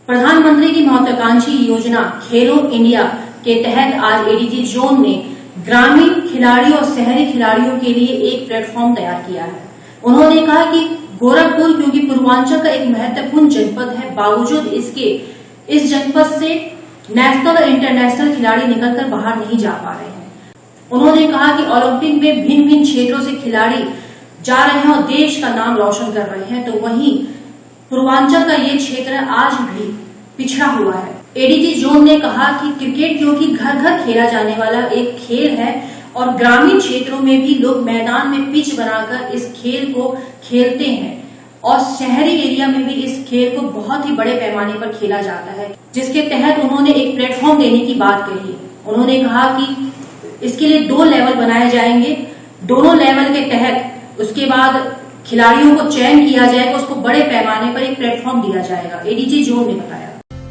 प्रधानमंत्री की महत्वाकांक्षी योजना खेलो इंडिया के तहत आज एडीजी जोन ने ग्रामीण खिलाड़ियों और शहरी खिलाड़ियों के लिए एक प्लेटफॉर्म तैयार किया है। उन्होंने कहा कि गोरखपुर क्योंकि पूर्वांचल का एक महत्वपूर्ण जनपद है, बावजूद इसके इस जनपद से नेशनल और इंटरनेशनल खिलाड़ी निकलकर बाहर नहीं जा पा रहे हैं। उन्होंने कहा कि ओलंपिक में भिन्न भिन्न क्षेत्रों से खिलाड़ी जा रहे हैं और देश का नाम रोशन कर रहे हैं, तो वहीं पूर्वांचल का ये क्षेत्र आज भी पिछड़ा हुआ है। एडीजी जोन ने कहा कि क्रिकेट क्योंकि घर घर खेला जाने वाला एक खेल है और ग्रामीण क्षेत्रों में भी लोग मैदान में पिच बनाकर इस खेल को खेलते हैं और शहरी एरिया में भी इस खेल को बहुत ही बड़े पैमाने पर खेला जाता है, जिसके तहत उन्होंने एक प्लेटफॉर्म देने की बात कही। उन्होंने कहा कि इसके लिए 2 लेवल बनाए जाएंगे, दोनों लेवल के तहत उसके बाद खिलाड़ियों को चयन किया जाएगा, उसको बड़े पैमाने पर एक प्लेटफॉर्म दिया जाएगा, एडीजी जोन ने बताया।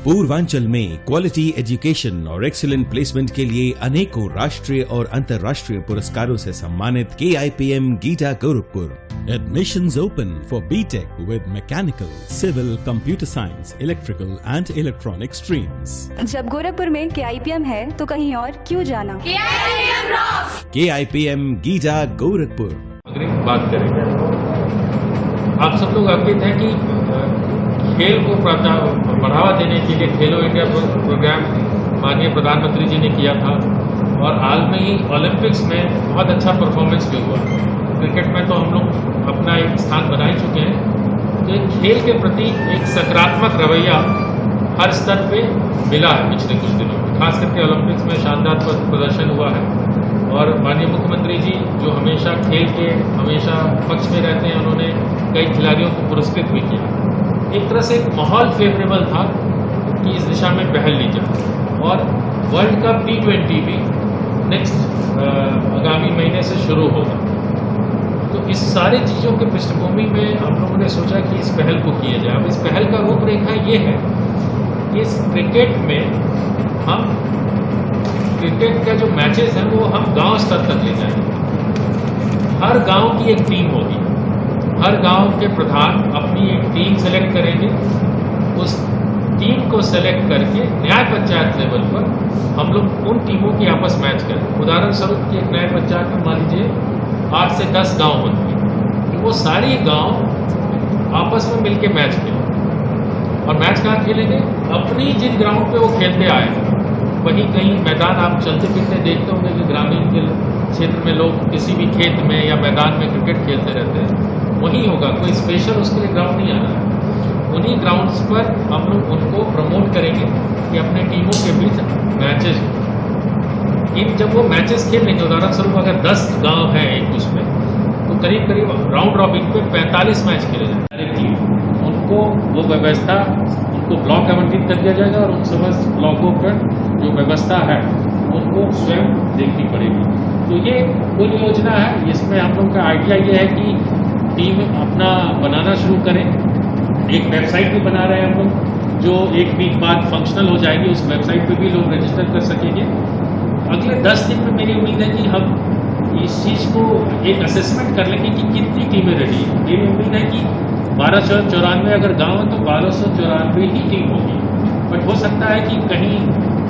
पूर्वांचल में क्वालिटी एजुकेशन और एक्सीलेंट प्लेसमेंट के लिए अनेकों राष्ट्रीय और अंतर्राष्ट्रीय पुरस्कारों से सम्मानित KIPM गीटा Gorakhpur. Admissions open for BTech with mechanical, civil, computer science, electrical and electronic streams. जब गोरखपुर में KIPM है तो कहीं और क्यों जाना? KIPM rocks! KIPM गीटा गोरखपुर। बात करेंगे। आप सब लोग अवगत हैं कि खेल को बढ़ावा देने के लिए खेलो इंडिया प्रोग्राम माननीय प्रधानमंत्री जी ने किया था और हाल में ही ओलंपिक्स में बहुत अच्छा परफॉर्मेंस भी हुआ। क्रिकेट में तो हम लोग अपना एक स्थान बना ही चुके हैं। तो खेल के प्रति एक सकारात्मक रवैया हर स्तर पे मिला है पिछले कुछ दिनों में, खास करके ओलंपिक्स में शानदार प्रदर्शन हुआ है और माननीय मुख्यमंत्री जी जो हमेशा खेल के हमेशा पक्ष में रहते हैं, उन्होंने कई खिलाड़ियों को पुरस्कृत भी किया। एक तरह से एक माहौल फेवरेबल था कि इस दिशा में पहल ली जाए और वर्ल्ड कप T20 भी नेक्स्ट आगामी महीने से शुरू होगा। तो इस सारी चीज़ों के पृष्ठभूमि में हम लोगों ने सोचा कि इस पहल को किया जाए। अब इस पहल का रूपरेखा ये है कि इस क्रिकेट में हम क्रिकेट का जो मैचेस हैं वो हम गांव स्तर तक ले जाएंगे। हर गांव की एक टीम होगी, हर गांव के प्रधान अपनी एक टीम सेलेक्ट करेंगे। उस टीम को सेलेक्ट करके न्याय पंचायत लेवल पर हम लोग उन टीमों की आपस मैच करें। उदाहरण स्वरूप की एक न्याय पंचायत में मान लीजिए 8 से 10 गांव बनते हैं, तो वो सारी गांव आपस में मिलके मैच खेलें। और मैच कहाँ खेलेंगे? अपनी जिन ग्राउंड पे वो खेलते आए हैं वहीं कहीं मैदान आप चलते फिरते देखते होंगे कि ग्रामीण के क्षेत्र में लोग किसी भी खेत में या मैदान में क्रिकेट खेलते रहते हैं, वहीं होगा। कोई स्पेशल उसके लिए ग्राउंड नहीं आना है। उन्हीं ग्राउंड्स पर हम लोग उनको प्रमोट करेंगे कि अपने टीमों के बीच मैचेज इन जब वो मैचेस खेल लेंगे, उदाहरण स्वरूप अगर 10 गांव हैं एक उसमें, तो करीब करीब राउंड रॉबिन पे 45 मैच खेले जाएंगे। उनको वो व्यवस्था उनको ब्लॉक आवंटित कर दिया जाएगा और उन समस्त ब्लॉकों पर जो व्यवस्था है उनको स्वयं देखनी पड़ेगी। तो ये कुल योजना है। इसमें हम लोग का आइडिया ये है कि टीम अपना बनाना शुरू करें। एक वेबसाइट भी बना रहे हैं हम लोग जो एक वीक बाद फंक्शनल हो जाएगी। उस वेबसाइट पे भी लोग रजिस्टर कर सकेंगे। अगले 10 दिन में मेरी उम्मीद है कि हम इस चीज़ को एक असेसमेंट कर लेंगे कि कितनी टीमें रेडी हैं। मेरी उम्मीद है कि 1294 अगर गाँव है तो 1294 ही टीम होगी, बट हो सकता है कि कहीं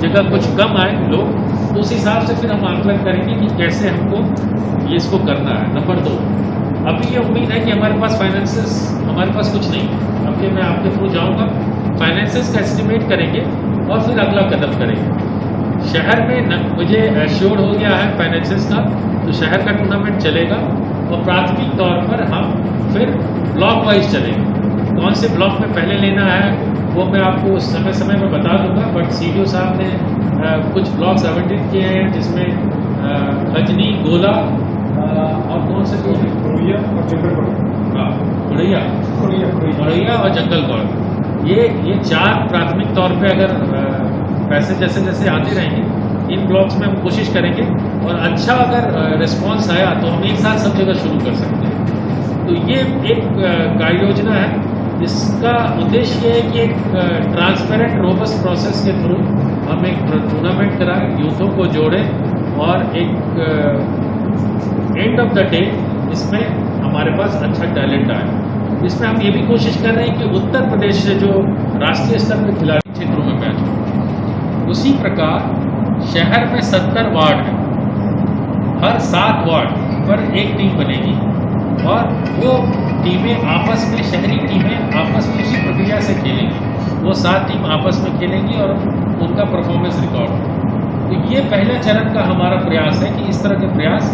जगह कुछ कम आए लोग, तो उस हिसाब से फिर हम आकलन करेंगे कि कैसे हमको ये इसको करना है। नंबर 2, अभी ये उम्मीद है कि हमारे पास फाइनेंसेस हमारे पास कुछ नहीं है। अब ये मैं आपके थ्रू जाऊँगा, फाइनेंसेस का एस्टिमेट करेंगे और फिर अगला कदम करेंगे। शहर में मुझे एश्योर्ड हो गया है फाइनेंसेस का, तो शहर का टूर्नामेंट चलेगा और प्राथमिक तौर पर हम फिर ब्लॉक वाइज चलेंगे। कौन से ब्लॉक में पहले लेना है वो मैं आपको समय समय में बता दूंगा, बट CDO साहब ने कुछ ब्लॉक्स आवंटित किए हैं जिसमें खजनी, गोला और कौन से खुरैया और जंगलगढ़। हाँ, खुरैया और जंगलगढ़। ये 4 प्राथमिक तौर पे अगर पैसे जैसे जैसे आते रहेंगे इन ब्लॉक्स में हम कोशिश करेंगे और अच्छा अगर रिस्पॉन्स आया तो हम एक साथ सब जगह शुरू कर सकते हैं। तो ये एक कार्य योजना है। इसका उद्देश्य ये है कि एक ट्रांसपेरेंट रोबस्ट प्रोसेस के थ्रू हम एक टूर्नामेंट कराएं, यूथों को जोड़ें और एक एंड ऑफ द डे इसमें हमारे पास अच्छा टैलेंट आए। इसमें हम ये भी कोशिश कर रहे हैं कि उत्तर प्रदेश से जो राष्ट्रीय स्तर पर खिलाड़ी क्षेत्रों में मैच हो, उसी प्रकार शहर में 70 वार्ड हैं, हर 7 वार्ड पर एक टीम बनेगी और वो टीमें आपस में, शहरी टीमें आपस में उसी प्रक्रिया से खेलेंगी। वो 7 टीम आपस में खेलेंगी और उनका परफॉर्मेंस रिकॉर्ड होगा। तो ये पहले चरण का हमारा प्रयास है कि इस तरह के प्रयास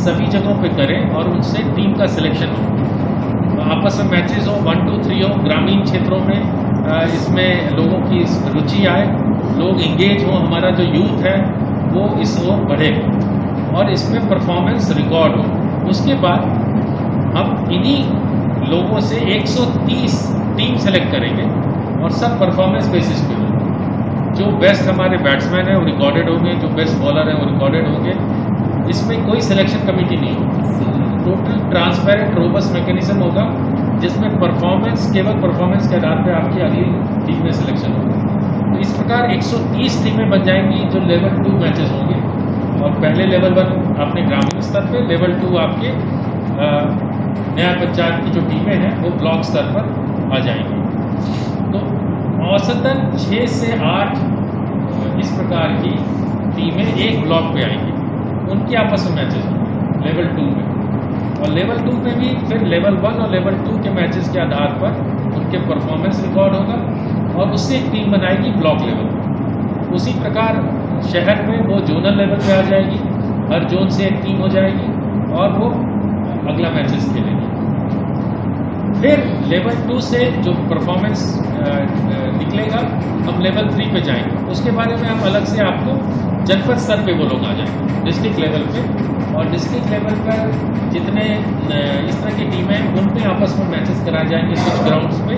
सभी जगहों पे करें और उनसे टीम का सिलेक्शन हो, आपस में मैचेस हो, 1, 2, 3 हो, ग्रामीण क्षेत्रों में इसमें लोगों की रुचि आए, लोग इंगेज हो, हमारा जो यूथ है वो इस ओर बढ़े और इसमें परफॉर्मेंस रिकॉर्ड हो। उसके बाद हम इन्हीं लोगों से 130 टीम सेलेक्ट करेंगे और सब परफॉर्मेंस बेसिस पे होंगे। जो बेस्ट हमारे बैट्समैन हैं वो रिकॉर्डेड होंगे, जो बेस्ट बॉलर हैं वो रिकॉर्डेड होंगे। इसमें कोई सिलेक्शन कमेटी नहीं होगी, टोटल ट्रांसपेरेंट रोबस्ट मैकेनिज्म होगा जिसमें परफॉर्मेंस, केवल परफॉर्मेंस के आधार पर आपकी अगली टीम में सिलेक्शन होगा। तो इस प्रकार 130 टीमें बन जाएंगी जो लेवल 2 मैचेस होंगे और पहले लेवल 1 आपने ग्रामीण स्तर पे, लेवल 2 आपके नया पंचायत की जो टीमें हैं वो ब्लॉक स्तर पर आ जाएंगी। तो औसतन 6 से 8 इस प्रकार की टीमें एक ब्लॉक पे आएंगी, उनकी आपस में मैचेस होंगे लेवल 2 में, और लेवल 2 में भी फिर लेवल 1 और लेवल 2 के मैचेस के आधार पर उनके परफॉर्मेंस रिकॉर्ड होगा और उससे एक टीम बनाएगी ब्लॉक लेवल। उसी प्रकार शहर में वो जोनल लेवल पे आ जाएगी, हर जोन से एक टीम हो जाएगी और वो अगला मैचेस खेलेगी। फिर लेवल 2 से जो परफॉर्मेंस निकलेगा हम लेवल 3 पे जाएंगे, उसके बारे में हम अलग से आपको जनपद स्तर पे वो लोग आ जाएंगे, डिस्ट्रिक्ट लेवल पे, और डिस्ट्रिक्ट लेवल पर जितने इस तरह की टीमें उन पे आपस में मैचेस कराए जाएंगे कुछ ग्राउंड्स पे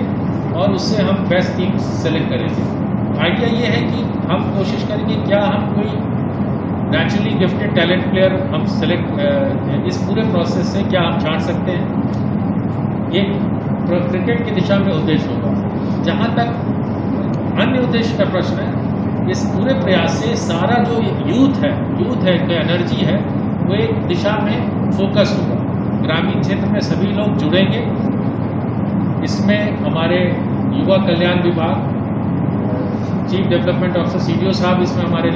और उससे हम बेस्ट टीम सेलेक्ट करेंगे। आइडिया ये है कि हम कोशिश करेंगे क्या हम कोई नेचुरली गिफ्टेड टैलेंट प्लेयर हम सेलेक्ट इस पूरे प्रोसेस से क्या हम छांट सकते हैं। एक क्रिकेट की दिशा में उद्देश्य होगा। जहाँ तक अन्य उद्देश्य का प्रश्न है, इस पूरे प्रयास से सारा जो यूथ है का एनर्जी है वो एक दिशा में फोकस होगा। ग्रामीण क्षेत्र में सभी लोग जुड़ेंगे। इसमें हमारे युवा कल्याण विभाग, चीफ डेवलपमेंट ऑफिसर CDO साहब इसमें हमारे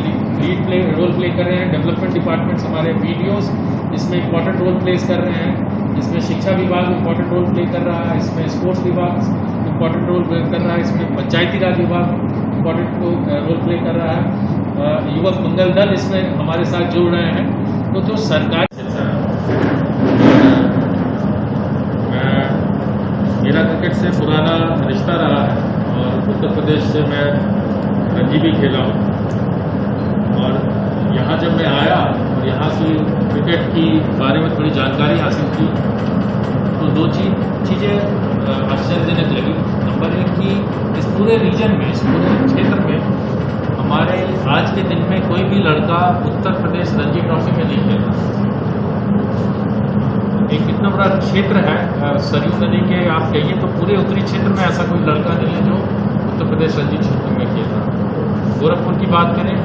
रोल प्ले कर रहे हैं। डेवलपमेंट डिपार्टमेंट्स हमारे BDOs इसमें इम्पोर्टेंट रोल प्ले कर रहे हैं। इसमें शिक्षा विभाग इम्पोर्टेंट रोल प्ले कर रहा है। इसमें स्पोर्ट्स विभाग इम्पोर्टेंट रोल प्ले कर रहा है। इसमें पंचायती राज विभाग इम्पोर्टेंट रोल प्ले कर रहा है। युवक मंगल दल इसमें हमारे साथ जुड़ रहे हैं। तो जो सरकार मेरा क्रिकेट से पुराना रिश्ता रहा है और उत्तर प्रदेश से मैं रणजी भी खेला हूँ और यहाँ जब मैं आया और यहाँ की क्रिकेट की बारे में थोड़ी जानकारी हासिल की तो 2 चीज़ें आश्चर्यजनक लगी। नंबर 1 कि इस पूरे रीजन में, इस पूरे क्षेत्र में हमारे आज के दिन में कोई भी लड़का उत्तर प्रदेश रणजी ट्रॉफी में नहीं खेला। एक इतना बड़ा क्षेत्र है सरयू नदी के, आप कहिए तो पूरे उत्तरी क्षेत्र में ऐसा कोई लड़का नहीं है जो उत्तर प्रदेश रणजी क्षेत्र में खेला। गोरखपुर की बात करें,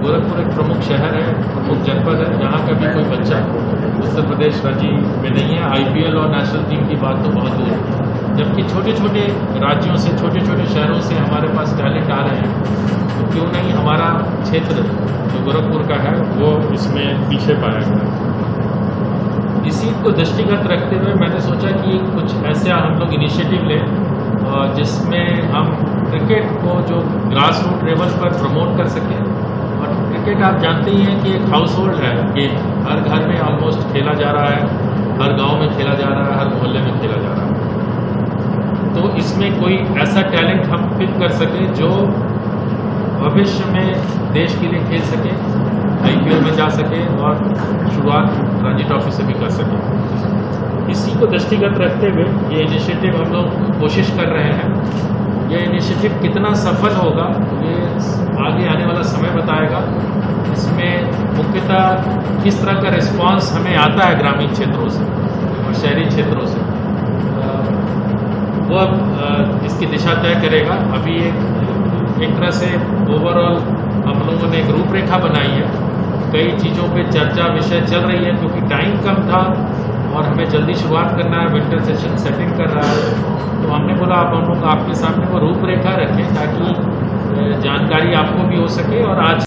गोरखपुर एक प्रमुख शहर है, प्रमुख जनपद है, यहाँ का भी कोई बच्चा उत्तर प्रदेश रणजी में नहीं है। IPL और नेशनल टीम की बात तो बहुत दूर है। जबकि छोटे छोटे राज्यों से, छोटे छोटे शहरों से हमारे पास टैलेंट आ रहे हैं, तो क्यों नहीं हमारा क्षेत्र जो गोरखपुर का है वो इसमें पीछे पाया गया। इसी को दृष्टिगत रखते हुए मैंने सोचा कि कुछ ऐसे हम लोग इनिशिएटिव लें जिसमें हम क्रिकेट को जो ग्रास रूट लेवल पर प्रमोट कर सकें। और क्रिकेट आप जानते ही हैं कि एक हाउस होल्ड है कि हर घर में ऑलमोस्ट खेला जा रहा है, हर गांव में खेला जा रहा है, हर मोहल्ले में खेला जा रहा है। तो इसमें कोई ऐसा टैलेंट हम पिक कर सकें जो भविष्य में देश के लिए खेल सके, IPL में जा सके और शुरुआत रणजी ट्रॉफी से भी कर सके। इसी को दृष्टिगत रखते हुए ये इनिशिएटिव हम लोग कोशिश कर रहे हैं। ये इनिशिएटिव कितना सफल होगा ये आगे आने वाला समय बताएगा। इसमें मुख्यतः किस तरह का रिस्पांस हमें आता है ग्रामीण क्षेत्रों से और शहरी क्षेत्रों से, वो अब इसकी दिशा तय करेगा। अभी एक तरह से ओवरऑल हम लोगों ने एक रूपरेखा बनाई है। कई चीज़ों पे चर्चा विषय चल रही है क्योंकि टाइम कम था और हमें जल्दी शुरुआत करना है, विंटर सेशन सेटिंग कर रहा है। तो हमने बोला आप हम लोग आपके सामने वो रूपरेखा रखें ताकि जानकारी आपको भी हो सके और आज